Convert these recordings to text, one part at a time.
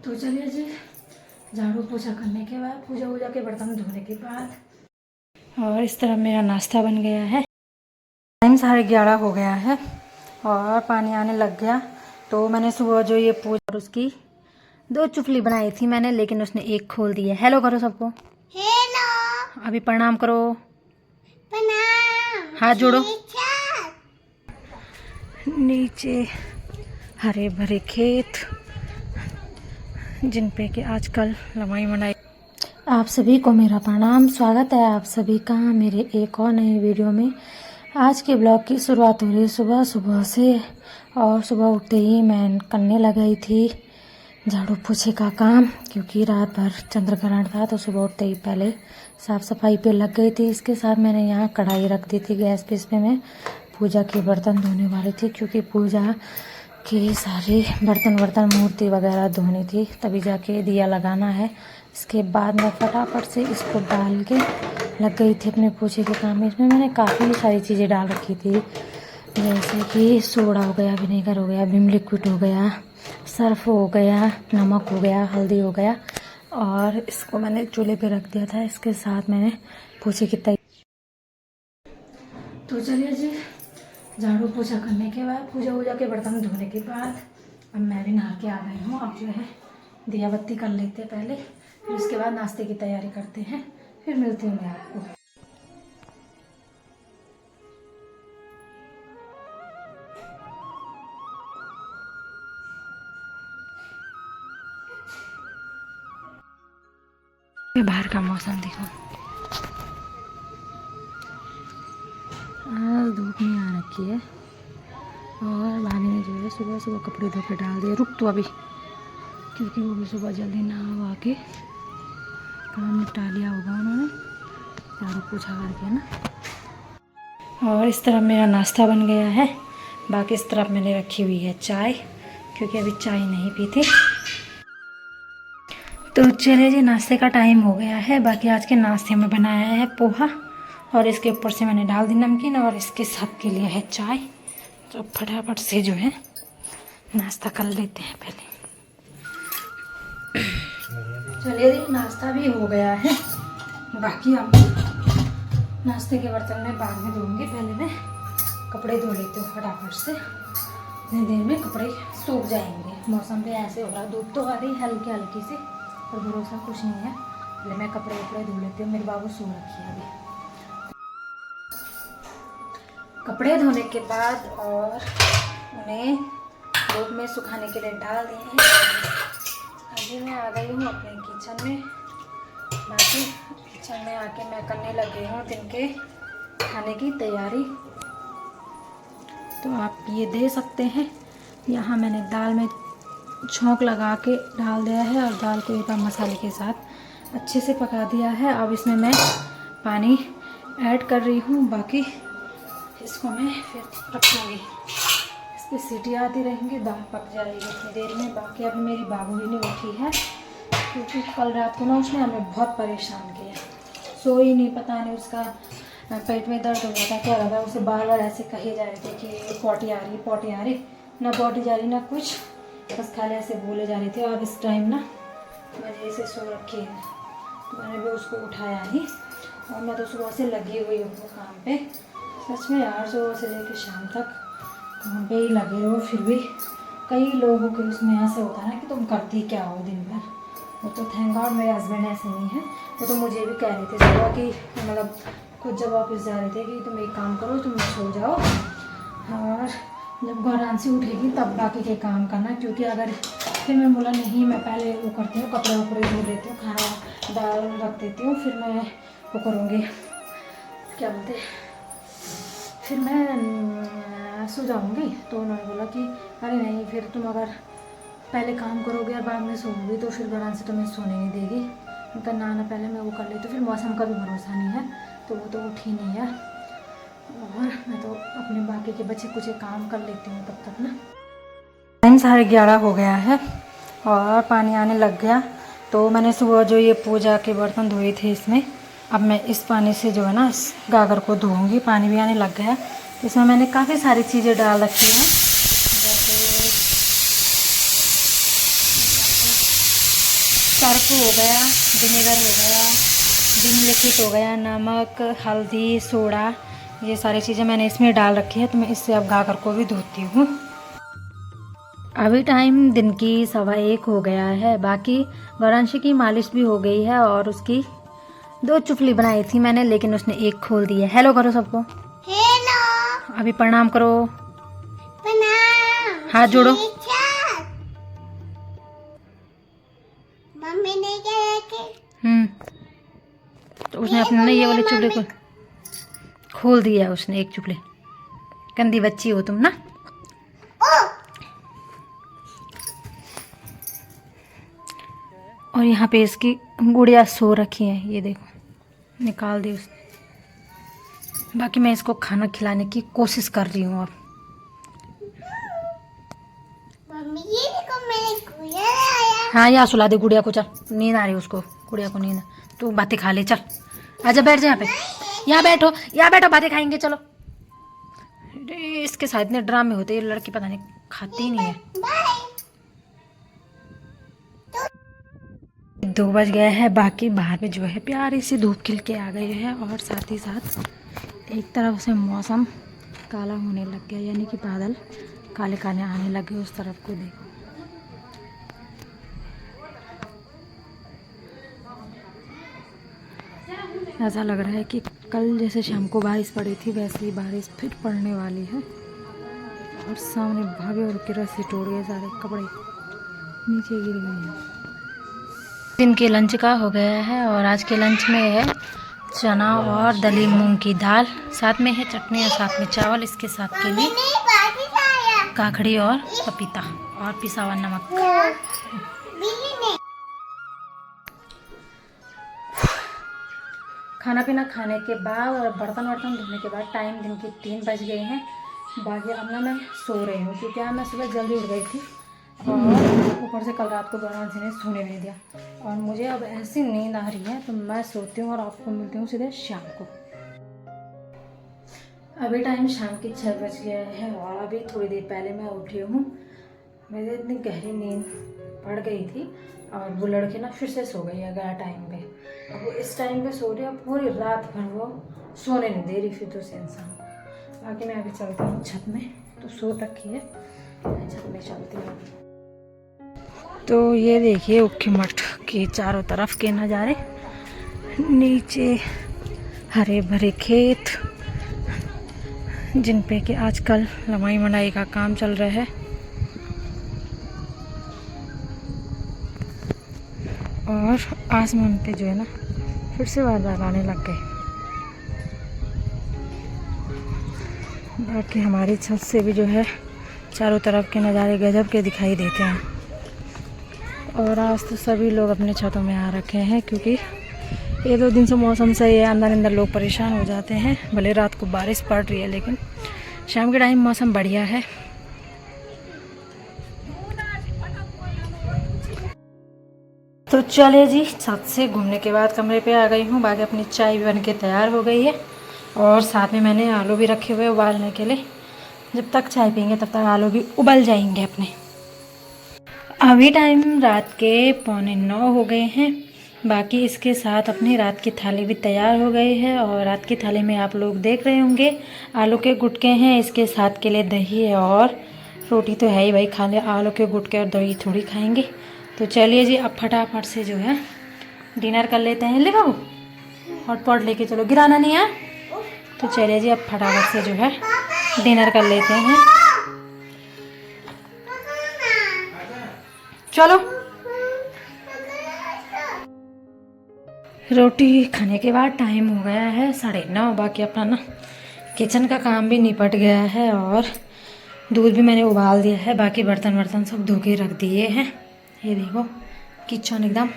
तो चलिए जी, झाड़ू पोछा करने के बाद, पूजा वूजा के बर्तन धोने के बाद, और इस तरह मेरा नाश्ता बन गया है। टाइम 11:30 हो गया है और पानी आने लग गया। तो मैंने सुबह जो ये पूजा और उसकी 2 चुफली बनाई थी मैंने, लेकिन उसने एक खोल दी है। हेलो करो सबको। हेलो। अभी प्रणाम करो, प्रणाम। हाथ जोड़ो। नीचे हरे भरे खेत जिन पे कि आजकल लंबाई मनाई। आप सभी को मेरा प्रणाम, स्वागत है आप सभी का मेरे एक और नए वीडियो में। आज के ब्लॉग की शुरुआत हो रही है सुबह सुबह से, और सुबह उठते ही मैं करने लगी थी झाड़ू पोछे का काम, क्योंकि रात भर चंद्र ग्रहण था। तो सुबह उठते ही पहले साफ़ सफाई पे लग गई थी। इसके साथ मैंने यहाँ कढ़ाई रख दी थी गैस पे, इसमें मैं पूजा के बर्तन धोने वाली थी, क्योंकि पूजा के सारे बर्तन मूर्ति वगैरह धोनी थी, तभी जाके दिया लगाना है। इसके बाद मैं फटाफट से इसको डाल के लग गई थी अपने पोछे के काम में। इसमें मैंने काफ़ी सारी चीज़ें डाल रखी थी, जैसे कि सोडा हो गया, विनेगर हो गया, विम लिक्विड हो गया, सर्फ हो गया, नमक हो गया, हल्दी हो गया, और इसको मैंने चूल्हे पे रख दिया था। इसके साथ मैंने पोछे की तैयारी। तो चलिए जी, झाड़ू पोछा करने के बाद, पूजा वूजा के बर्तन धोने के बाद, अब मैं भी नहा के आ गई हूँ। अब जो है दिया बत्ती कर लेते हैं पहले, फिर उसके बाद नाश्ते की तैयारी करते हैं। फिर मिलती हूँ मैं आपको। बाहर का मौसम देखो, आज धूप नहीं आ रखी है, और भाभी ने जो है सुबह सुबह कपड़े धो के डाल दिए। रुक तो अभी, क्योंकि वो भी सुबह जल्दी नहा के काम निपटा लिया होगा उन्होंने झाड़ू पोछा करके ना। और इस तरफ मेरा नाश्ता बन गया है। बाकी इस तरफ मैंने रखी हुई है चाय, क्योंकि अभी चाय नहीं पी थी। तो चलिए जी, नाश्ते का टाइम हो गया है। बाकी आज के नाश्ते में बनाया है पोहा, और इसके ऊपर से मैंने डाल दी नमकीन, और इसके साथ के लिए है चाय। तो फटाफट से जो है नाश्ता कर लेते हैं पहले। चलिए जी, नाश्ता भी हो गया है। बाकी अब नाश्ते के बर्तन में बाद में धोऊंगी, पहले मैं कपड़े धो लेती हूँ फटाफट से। इतनी देर में कपड़े सूख जाएंगे। मौसम भी ऐसे हो रहा, धूप तो आ रही हल्की हल्की सी, पर भरोसा कुछ नहीं है। पहले मैं कपड़े वपड़े धो लेती हूँ। मेरे बाबू सो रखी है अभी। कपड़े धोने के बाद और उन्हें धूप में सुखाने के लिए डाल दिए हैं। अभी मैं आ गई हूँ अपने किचन में। बाकी किचन में आके मैं करने लगी हूँ दिन के खाने की तैयारी। तो आप ये दे सकते हैं, यहाँ मैंने दाल में छौंक लगा के डाल दिया है, और दाल को एक बार मसाले के साथ अच्छे से पका दिया है। अब इसमें मैं पानी ऐड कर रही हूँ। बाकी इसको मैं फिर रखूँगी, इस पर सीटी आती रहेंगी, दाल पक जाएगी इतनी देर में। बाकी अभी मेरी बाबू भी नहीं उठी है, क्योंकि कल रात को ना उसने हमें बहुत परेशान किया। सोई नहीं, पता नहीं उसका पेट में दर्द हो रहा था, क्या लगा। उसे बार बार ऐसे कहे जा रहे थे कि पॉटी आ रही, पॉटी आ रही। ना पॉटी जा रही ना कुछ, बस खाली ऐसे बोले जा रहे थे। और इस टाइम ना मजे से सो रखी है, तो मैंने भी उसको उठाया नहीं। और मैं तो सुबह से लगी हुई हूँ काम पे। सच में यार, सुबह से लेकर शाम तक काम पे ही लगे रहो। फिर भी कई लोगों के उसमें ऐसे होता है ना कि तुम करती क्या हो दिन भर। वो तो थैंक गॉड मेरे हस्बैंड ऐसे नहीं है। वो तो मुझे भी कह रहे थे सुबह कि मतलब खुद जब ऑफिस जा रहे थे कि तुम एक काम करो, तुम सो जाओ, और जब गौरांशी उठेगी तब बाकी के काम करना। क्योंकि अगर फिर मैं बोला नहीं, मैं पहले वो करती हूँ, कपड़े वपड़े धो देती हूँ, खाना दाल रख देती हूँ, फिर मैं वो करूँगी, क्या बोलते, फिर मैं सो जाऊँगी। तो उन्होंने बोला कि अरे नहीं, फिर तुम अगर पहले काम करोगे और बाद में सोओगी तो फिर गौरांशी तुम्हें सोने नहीं देगी। उनका ना पहले मैं वो कर लेती हूँ, फिर मौसम का भी भरोसा नहीं है, तो वो तो उठी नहीं है। और मैं तो अपने बाकी के बच्चे कुछ काम कर लेती हूँ तब तक ना। टाइम 11:30 हो गया है और पानी आने लग गया। तो मैंने सुबह जो ये पूजा के बर्तन धोए थे इसमें, अब मैं इस पानी से जो है ना इस गागर को धोऊंगी। पानी भी आने लग गया। इसमें मैंने काफ़ी सारी चीज़ें डाल रखी हैं, जैसे सर्फ हो गया, विनेगर हो गया, विम लिक्विड हो गया, नमक, हल्दी, सोडा, ये सारी चीज़ें मैंने इसमें डाल रखी है। तो मैं इससे अब गागर को भी धोती हूँ। अभी टाइम दिन की 1:15 हो गया है। बाकी गौरांशी की मालिश भी हो गई है और उसकी 2 चुफली बनाई थी मैंने, लेकिन उसने एक खोल दी है। हेलो करो सबको। हेलो। अभी प्रणाम करो, प्रणाम। हाथ जोड़ो। टीचर। मम्मी ने क्या रखे? तो उसने अपने ये वाले चुपले को खोल दिया, उसने एक चुपले। गंदी बच्ची हो तुम ना। और यहाँ पे इसकी गुड़िया सो रखी है, ये देखो निकाल दी उसने। बाकी मैं इसको खाना खिलाने की कोशिश कर रही हूँ अब। मम्मी ये देखो मैंने गुड़िया लाया। हाँ यहाँ सुला दे गुड़िया को, चल नींद आ रही है उसको, गुड़िया को नींद। तू बातें खा ले, चल आजा बैठ जा यहाँ पे, यहाँ बैठो, यहाँ बैठो, बातें खाएंगे चलो। अरे इसके साथ इतने ड्रामे होते, ये लड़की पता नहीं खाती ही नहीं है। बाय। 2 बज गए हैं। बाकी बाहर में जो है प्यारी सी धूप खिल के आ गई है और साथ ही साथ एक तरफ से मौसम काला होने लग गया, यानी कि बादल काले काले आने लगे। उस तरफ को देखो, ऐसा लग रहा है कि कल जैसे शाम को बारिश पड़ी थी वैसे ही बारिश फिर पड़ने वाली है। और सामने भाभी और की रस्सी टूट गए, सारे कपड़े नीचे गिर गए हैं। दिन के लंच का हो गया है और आज के लंच में है चना और दली मूंग की दाल, साथ में है चटनी और साथ में चावल। इसके साथ के लिए नहीं बाकी लाया। काकड़ी और पपीता और पिसा हुआ नमक। बिल्ली ने। खाना पीना खाने के बाद और बर्तन वर्तन धोने के बाद टाइम दिन के 3 बज गए हैं। बाकी अब ना मैं सो रही हूँ क्योंकि आज मैं सुबह जल्दी उठ गई थी और ऊपर से कल रात को गौरांशी ने सोने नहीं दिया। और मुझे अब ऐसी नींद आ रही है तो मैं सोती हूँ और आपको मिलती हूँ सीधे शाम को। अभी टाइम शाम के 6 बज गया है और अभी थोड़ी देर पहले मैं उठी हूँ। मेरी इतनी गहरी नींद पड़ गई थी और वो लड़की ना फिर से सो गई है गया टाइम पे। अब वो इस टाइम पे सो रही है, पूरी रात भर वो सोने नहीं दे रही फिर तो से इंसान। बाकी मैं अभी चलती हूँ छत में, तो सो रखी है, मैं छत में चलती हूँ। तो ये देखिए उखी मठ के चारों तरफ के नज़ारे, नीचे हरे भरे खेत जिन पे कि आजकल लमाई मनाई का काम चल रहा है। और आसमान पे जो है ना फिर से बादल आने लग गए। बाकी हमारी छत से भी जो है चारों तरफ के नज़ारे गजब के दिखाई देते हैं। और आज तो सभी लोग अपने छतों में आ रखे हैं क्योंकि ये 2 दिन से मौसम सही है, अंदर अंदर लोग परेशान हो जाते हैं। भले रात को बारिश पड़ रही है लेकिन शाम के टाइम मौसम बढ़िया है। तो चले जी, छत से घूमने के बाद कमरे पे आ गई हूँ। बाकी अपनी चाय भी बन के तैयार हो गई है और साथ में मैंने आलू भी रखे हुए उबालने के लिए। जब तक चाय पियेंगे तब तक आलू भी उबल जाएंगे अपने। अभी टाइम रात के 8:45 हो गए हैं। बाकी इसके साथ अपनी रात की थाली भी तैयार हो गई है और रात की थाली में आप लोग देख रहे होंगे आलू के गुटके हैं, इसके साथ के लिए दही है और रोटी तो है ही भाई, खा ले। आलू के गुटके और दही थोड़ी खाएंगे। तो चलिए जी अब फटाफट से जो है डिनर कर लेते हैं। ले बाबू हॉटपॉट लेके चलो, गिराना नहीं है। तो चलिए जी अब फटाफट से जो है डिनर कर लेते हैं। चलो रोटी खाने के बाद टाइम हो गया है 9:30। बाकी अपना ना किचन का काम भी निपट गया है और दूध भी मैंने उबाल दिया है। बाकी बर्तन वर्तन सब धो के रख दिए हैं। ये देखो किचन एकदम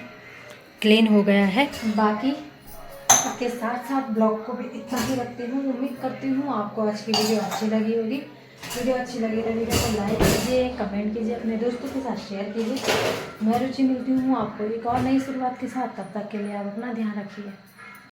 क्लीन हो गया है। बाकी इसके साथ साथ ब्लॉग को भी इतना ही रखती हूँ। उम्मीद करती हूँ आपको आज की वीडियो अच्छी लगी होगी। वीडियो अच्छी लगी तो वीडियो को लाइक कीजिए, कमेंट कीजिए, अपने दोस्तों के साथ शेयर कीजिए। मैं रुचि मिलती हूँ आपको एक और नई शुरुआत के साथ। तब तक के लिए आप अपना ध्यान रखिए।